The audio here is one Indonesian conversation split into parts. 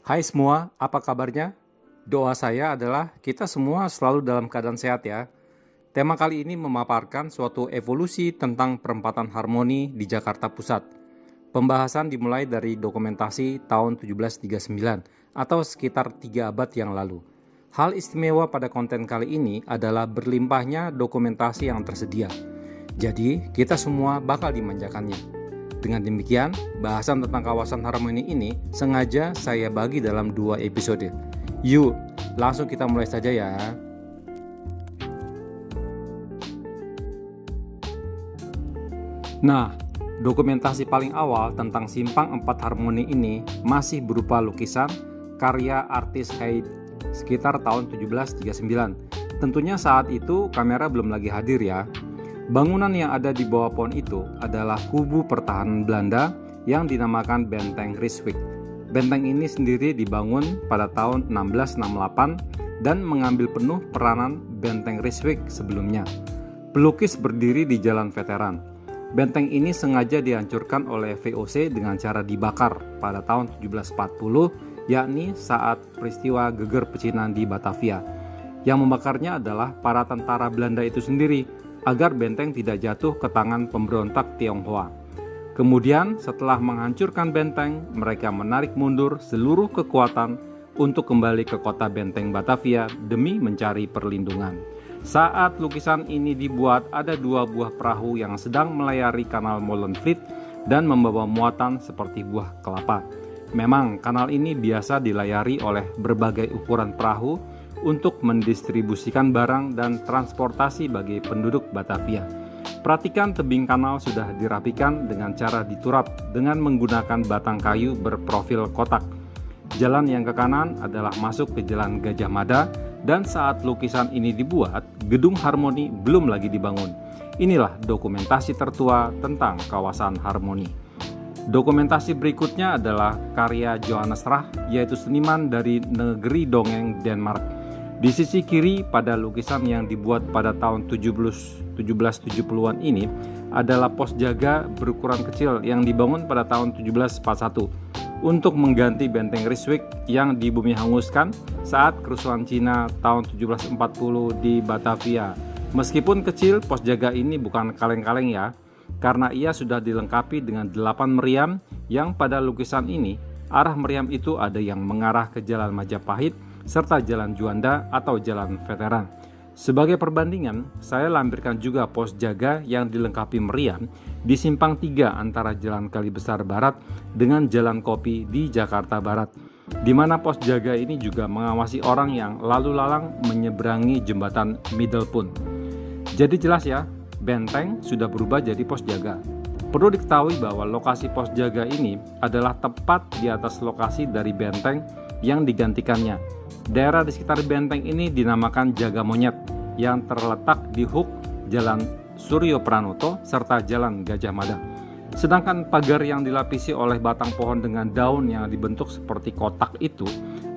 Hai semua, apa kabarnya? Doa saya adalah kita semua selalu dalam keadaan sehat ya. Tema kali ini memaparkan suatu evolusi tentang perempatan harmoni di Jakarta Pusat. Pembahasan dimulai dari dokumentasi tahun 1739 atau sekitar 3 abad yang lalu. Hal istimewa pada konten kali ini adalah berlimpahnya dokumentasi yang tersedia. Jadi, kita semua bakal dimanjakannya. Dengan demikian, bahasan tentang kawasan harmoni ini sengaja saya bagi dalam 2 episode. Yuk, langsung kita mulai saja ya. Nah, dokumentasi paling awal tentang Simpang 4 Harmoni ini masih berupa lukisan karya artis Haid sekitar tahun 1739. Tentunya saat itu kamera belum lagi hadir ya. Bangunan yang ada di bawah pohon itu adalah kubu pertahanan Belanda yang dinamakan Benteng Rijswijk. Benteng ini sendiri dibangun pada tahun 1668 dan mengambil penuh peranan Benteng Rijswijk sebelumnya. Pelukis berdiri di Jalan Veteran. Benteng ini sengaja dihancurkan oleh VOC dengan cara dibakar pada tahun 1740, yakni saat peristiwa geger pecinan di Batavia. Yang membakarnya adalah para tentara Belanda itu sendiri, agar benteng tidak jatuh ke tangan pemberontak Tionghoa. Kemudian setelah menghancurkan benteng, mereka menarik mundur seluruh kekuatan untuk kembali ke kota benteng Batavia demi mencari perlindungan. Saat lukisan ini dibuat, ada 2 buah perahu yang sedang melayari kanal Molenvliet dan membawa muatan seperti buah kelapa. Memang kanal ini biasa dilayari oleh berbagai ukuran perahu untuk mendistribusikan barang dan transportasi bagi penduduk Batavia. Perhatikan tebing kanal sudah dirapikan dengan cara diturap dengan menggunakan batang kayu berprofil kotak. Jalan yang ke kanan adalah masuk ke Jalan Gajah Mada, dan saat lukisan ini dibuat, Gedung Harmoni belum lagi dibangun. Inilah dokumentasi tertua tentang kawasan Harmoni. Dokumentasi berikutnya adalah karya Johannes Rah, yaitu seniman dari negeri dongeng Denmark. Di sisi kiri pada lukisan yang dibuat pada tahun 1770-an ini adalah pos jaga berukuran kecil yang dibangun pada tahun 1741 untuk mengganti benteng Rijswijk yang dibumi hanguskan saat kerusuhan Cina tahun 1740 di Batavia. Meskipun kecil, pos jaga ini bukan kaleng-kaleng ya, karena ia sudah dilengkapi dengan 8 meriam yang pada lukisan ini arah meriam itu ada yang mengarah ke Jalan Majapahit serta Jalan Juanda atau Jalan Veteran. Sebagai perbandingan, saya lampirkan juga pos jaga yang dilengkapi meriam di Simpang 3 antara Jalan Kalibesar Barat dengan Jalan Kopi di Jakarta Barat, di mana pos jaga ini juga mengawasi orang yang lalu lalang menyeberangi jembatan Middelpunt. Jadi jelas ya, benteng sudah berubah jadi pos jaga. Perlu diketahui bahwa lokasi pos jaga ini adalah tepat di atas lokasi dari benteng yang digantikannya. Daerah di sekitar benteng ini dinamakan Jaga Monyet yang terletak di hook Jalan Suryo Pranoto serta Jalan Gajah Mada. Sedangkan pagar yang dilapisi oleh batang pohon dengan daun yang dibentuk seperti kotak itu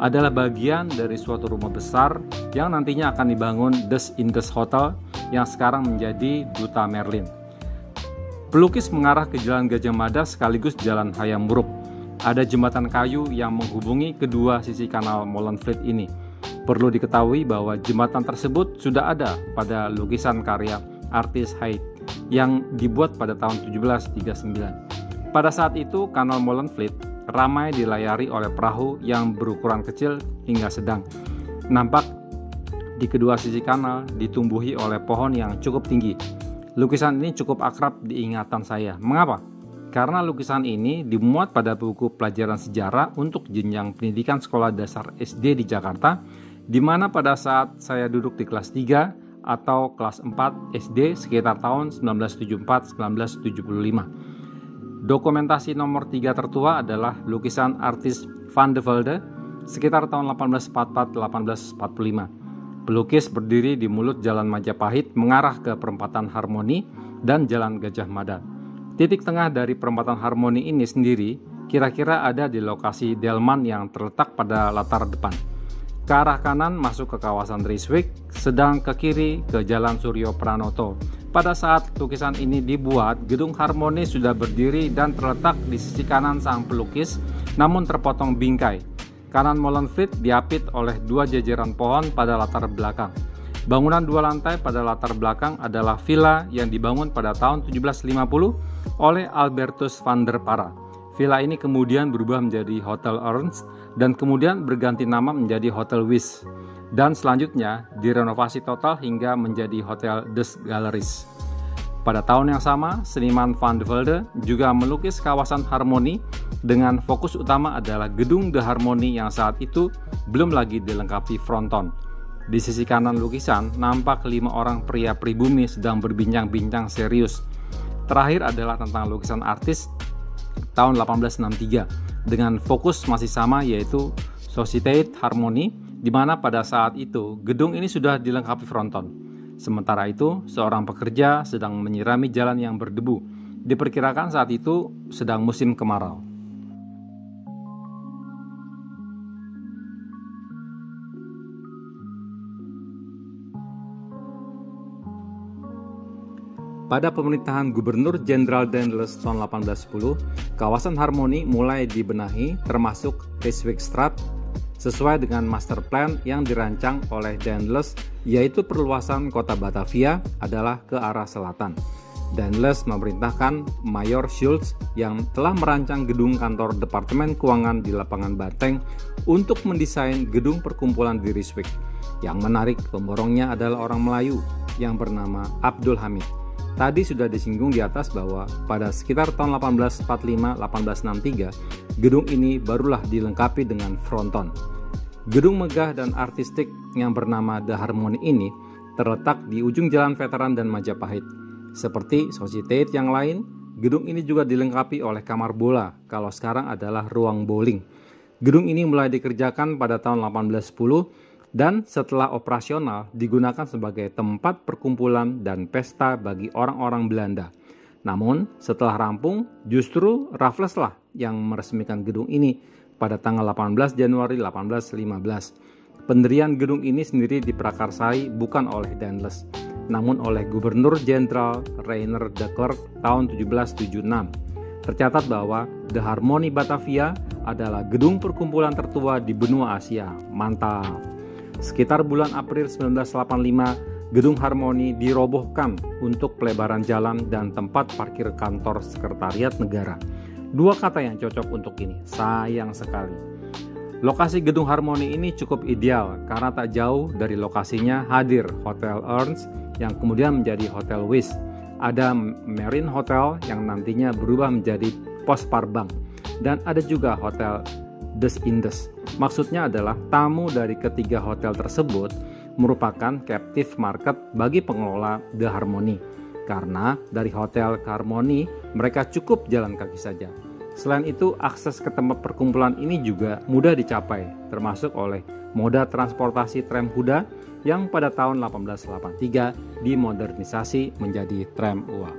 adalah bagian dari suatu rumah besar yang nantinya akan dibangun Des Indes Hotel yang sekarang menjadi Duta Merlin. Pelukis mengarah ke Jalan Gajah Mada sekaligus Jalan Hayam Wuruk. Ada jembatan kayu yang menghubungi kedua sisi kanal Molenvliet ini. Perlu diketahui bahwa jembatan tersebut sudah ada pada lukisan karya artis Haid yang dibuat pada tahun 1739. Pada saat itu kanal Molenvliet ramai dilayari oleh perahu yang berukuran kecil hingga sedang. Nampak di kedua sisi kanal ditumbuhi oleh pohon yang cukup tinggi. Lukisan ini cukup akrab di ingatan saya. Mengapa? Karena lukisan ini dimuat pada buku pelajaran sejarah untuk jenjang pendidikan sekolah dasar SD di Jakarta, di mana pada saat saya duduk di kelas 3 atau kelas 4 SD sekitar tahun 1974-1975. Dokumentasi nomor 3 tertua adalah lukisan artis Van de Velde sekitar tahun 1844-1845. Pelukis berdiri di mulut Jalan Majapahit mengarah ke perempatan Harmoni dan Jalan Gajah Mada. Titik tengah dari perempatan Harmoni ini sendiri kira-kira ada di lokasi Delman yang terletak pada latar depan. Ke arah kanan masuk ke kawasan Rijswijk, sedang ke kiri ke Jalan Suryo Pranoto. Pada saat lukisan ini dibuat, Gedung Harmoni sudah berdiri dan terletak di sisi kanan sang pelukis, namun terpotong bingkai. Kanan Molenvliet diapit oleh dua jajaran pohon pada latar belakang. Bangunan dua lantai pada latar belakang adalah villa yang dibangun pada tahun 1750 oleh Albertus van der Para. Villa ini kemudian berubah menjadi Hotel Ernst dan kemudian berganti nama menjadi Hotel Wyss. Dan selanjutnya direnovasi total hingga menjadi Hotel des Galeries. Pada tahun yang sama, seniman Van de Velde juga melukis kawasan Harmony dengan fokus utama adalah gedung De Harmony yang saat itu belum lagi dilengkapi fronton. Di sisi kanan lukisan, nampak 5 orang pria pribumi sedang berbincang-bincang serius. Terakhir adalah tentang lukisan artis tahun 1863 dengan fokus masih sama, yaitu Société Harmony, di mana pada saat itu gedung ini sudah dilengkapi fronton. Sementara itu, seorang pekerja sedang menyirami jalan yang berdebu. Diperkirakan saat itu sedang musim kemarau. Pada pemerintahan Gubernur Jenderal Daendels tahun 1810, kawasan Harmony mulai dibenahi termasuk Rijkswegstraat sesuai dengan master plan yang dirancang oleh Daendels, yaitu perluasan kota Batavia adalah ke arah selatan. Daendels memerintahkan Mayor Schultz yang telah merancang gedung kantor Departemen Keuangan di lapangan Banteng untuk mendesain gedung perkumpulan di Rijswijk. Yang menarik, pemborongnya adalah orang Melayu yang bernama Abdul Hamid. Tadi sudah disinggung di atas bahwa pada sekitar tahun 1845-1863, gedung ini barulah dilengkapi dengan fronton. Gedung megah dan artistik yang bernama The Harmony ini terletak di ujung jalan Veteran dan Majapahit. Seperti Société yang lain, gedung ini juga dilengkapi oleh kamar bola, kalau sekarang adalah ruang bowling. Gedung ini mulai dikerjakan pada tahun 1810 dan setelah operasional digunakan sebagai tempat perkumpulan dan pesta bagi orang-orang Belanda. Namun setelah rampung, justru Raffles lah yang meresmikan gedung ini pada tanggal 18 Januari 1815. Pendirian gedung ini sendiri diprakarsai bukan oleh Daendels, namun oleh Gubernur Jenderal Rainer de Klerk tahun 1776. Tercatat bahwa The Harmony Batavia adalah gedung perkumpulan tertua di benua Asia. Mantap! Sekitar bulan April 1985, gedung Harmony dirobohkan untuk pelebaran jalan dan tempat parkir kantor sekretariat negara. Dua kata yang cocok untuk ini, sayang sekali. Lokasi gedung Harmony ini cukup ideal karena tak jauh dari lokasinya hadir Hotel Ernst yang kemudian menjadi Hotel Wyss. Ada Marine Hotel yang nantinya berubah menjadi pos Parbank, dan ada juga Hotel des Indes. Maksudnya adalah tamu dari ketiga hotel tersebut merupakan captive market bagi pengelola The Harmony. Karena dari hotel ke Harmony mereka cukup jalan kaki saja. Selain itu, akses ke tempat perkumpulan ini juga mudah dicapai, termasuk oleh moda transportasi tram kuda yang pada tahun 1883 dimodernisasi menjadi tram uap.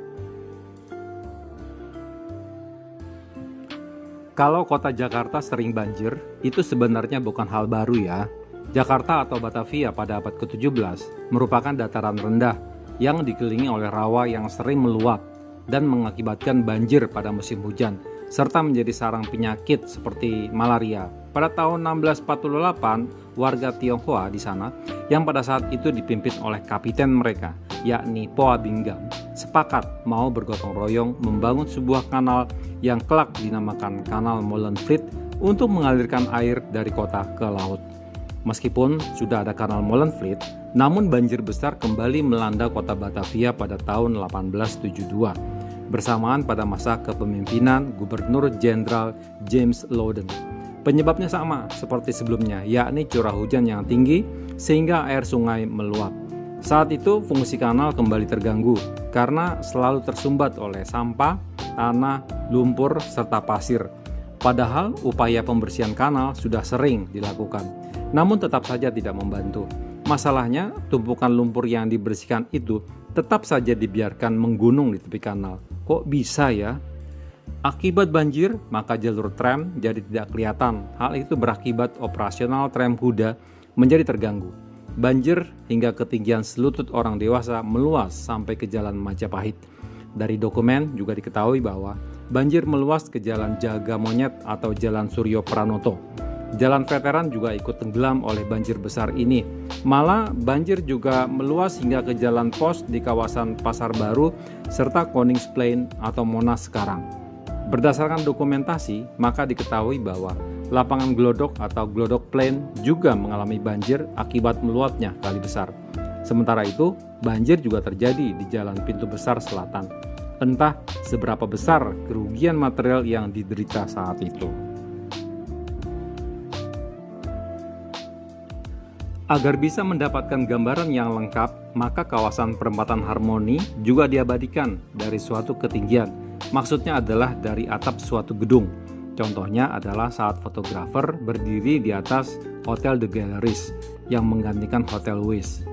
Kalau kota Jakarta sering banjir, itu sebenarnya bukan hal baru ya. Jakarta atau Batavia pada abad ke-17 merupakan dataran rendah yang dikelilingi oleh rawa yang sering meluap dan mengakibatkan banjir pada musim hujan, serta menjadi sarang penyakit seperti malaria. Pada tahun 1648, warga Tionghoa di sana, yang pada saat itu dipimpin oleh kapiten mereka, yakni Poa Binggam, sepakat mau bergotong royong membangun sebuah kanal yang kelak dinamakan Kanal Molenvliet untuk mengalirkan air dari kota ke laut. Meskipun sudah ada Kanal Molenvliet, namun banjir besar kembali melanda kota Batavia pada tahun 1872, bersamaan pada masa kepemimpinan Gubernur Jenderal James Loudon. Penyebabnya sama seperti sebelumnya, yakni curah hujan yang tinggi sehingga air sungai meluap. Saat itu fungsi kanal kembali terganggu karena selalu tersumbat oleh sampah, tanah, lumpur, serta pasir. Padahal upaya pembersihan kanal sudah sering dilakukan, namun tetap saja tidak membantu. Masalahnya, tumpukan lumpur yang dibersihkan itu tetap saja dibiarkan menggunung di tepi kanal. Kok bisa ya? Akibat banjir, maka jalur tram jadi tidak kelihatan. Hal itu berakibat operasional tram kuda menjadi terganggu. Banjir hingga ketinggian selutut orang dewasa meluas sampai ke jalan Majapahit. Dari dokumen juga diketahui bahwa banjir meluas ke jalan Jaga Monyet atau jalan Suryo Pranoto. Jalan Veteran juga ikut tenggelam oleh banjir besar ini. Malah banjir juga meluas hingga ke jalan pos di kawasan Pasar Baru serta Koningsplein atau Monas sekarang. Berdasarkan dokumentasi, maka diketahui bahwa lapangan Glodok atau Glodok Plain juga mengalami banjir akibat meluapnya kali besar. Sementara itu, banjir juga terjadi di Jalan Pintu Besar Selatan. Entah seberapa besar kerugian material yang diderita saat itu. Agar bisa mendapatkan gambaran yang lengkap, maka kawasan perempatan Harmoni juga diabadikan dari suatu ketinggian. Maksudnya adalah dari atap suatu gedung. Contohnya adalah saat fotografer berdiri di atas Hotel The Galleries yang menggantikan Hotel West.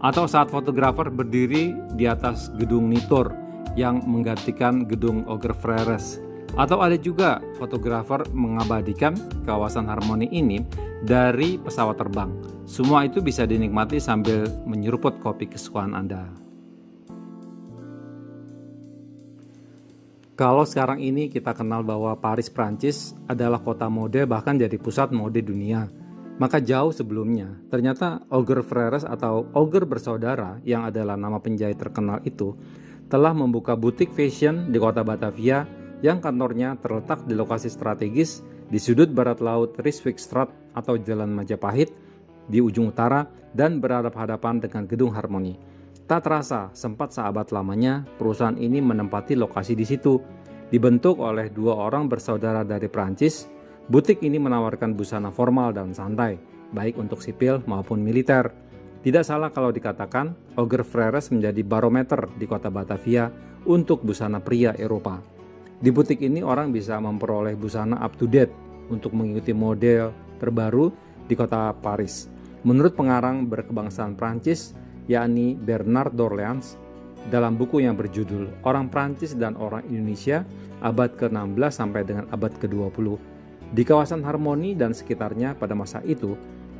Atau saat fotografer berdiri di atas gedung Nitor yang menggantikan gedung Auger Freres. Atau ada juga fotografer mengabadikan kawasan Harmoni ini dari pesawat terbang. Semua itu bisa dinikmati sambil menyeruput kopi kesukaan Anda. Kalau sekarang ini kita kenal bahwa Paris, Prancis adalah kota mode bahkan jadi pusat mode dunia. Maka jauh sebelumnya, ternyata Auger Freres atau Auger bersaudara yang adalah nama penjahit terkenal itu telah membuka butik fashion di kota Batavia yang kantornya terletak di lokasi strategis di sudut barat laut Rijksstraat atau Jalan Majapahit di ujung utara dan berhadapan-hadapan dengan gedung Harmoni. Tak terasa, sempat sahabat lamanya, perusahaan ini menempati lokasi di situ. Dibentuk oleh dua orang bersaudara dari Prancis, butik ini menawarkan busana formal dan santai, baik untuk sipil maupun militer. Tidak salah kalau dikatakan, Auger Freres menjadi barometer di kota Batavia untuk busana pria Eropa. Di butik ini orang bisa memperoleh busana up to date untuk mengikuti model terbaru di kota Paris. Menurut pengarang berkebangsaan Prancis, yakni Bernard d'Orléans, dalam buku yang berjudul Orang Prancis dan Orang Indonesia abad ke-16 sampai dengan abad ke-20. Di kawasan Harmoni dan sekitarnya pada masa itu,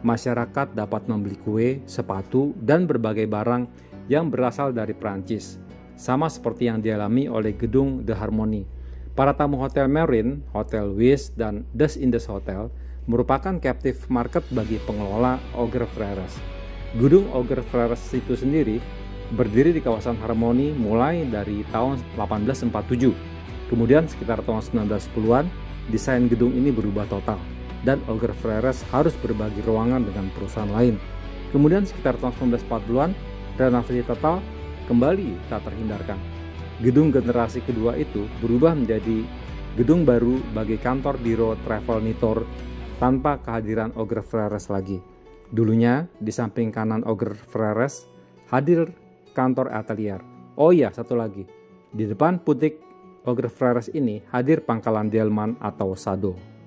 masyarakat dapat membeli kue, sepatu, dan berbagai barang yang berasal dari Prancis, sama seperti yang dialami oleh gedung The Harmony. Para tamu Hotel Marine, Hotel West, dan Des Indes Hotel merupakan captive market bagi pengelola Auger Freres. Gedung Auger Freres itu sendiri berdiri di kawasan Harmoni mulai dari tahun 1847. Kemudian sekitar tahun 1910-an, desain gedung ini berubah total dan Auger Freres harus berbagi ruangan dengan perusahaan lain. Kemudian sekitar tahun 1940-an, renovasi total kembali tak terhindarkan. Gedung generasi kedua itu berubah menjadi gedung baru bagi kantor biro travel Nitor tanpa kehadiran Auger Freres lagi. Dulunya di samping kanan Auger Freres hadir kantor atelier. Oh iya, satu lagi. Di depan butik Auger Freres ini hadir pangkalan delman atau sado.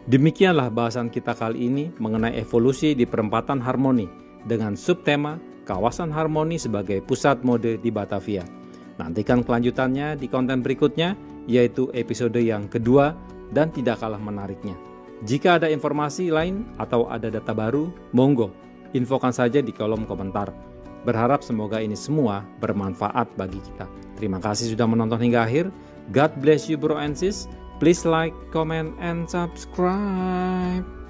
Demikianlah bahasan kita kali ini mengenai evolusi di perempatan Harmoni dengan subtema kawasan Harmoni sebagai pusat mode di Batavia. Nantikan kelanjutannya di konten berikutnya, yaitu episode yang kedua dan tidak kalah menariknya. Jika ada informasi lain atau ada data baru, monggo infokan saja di kolom komentar. Berharap semoga ini semua bermanfaat bagi kita. Terima kasih sudah menonton hingga akhir. God bless you bro and sis. Please like, comment, and subscribe.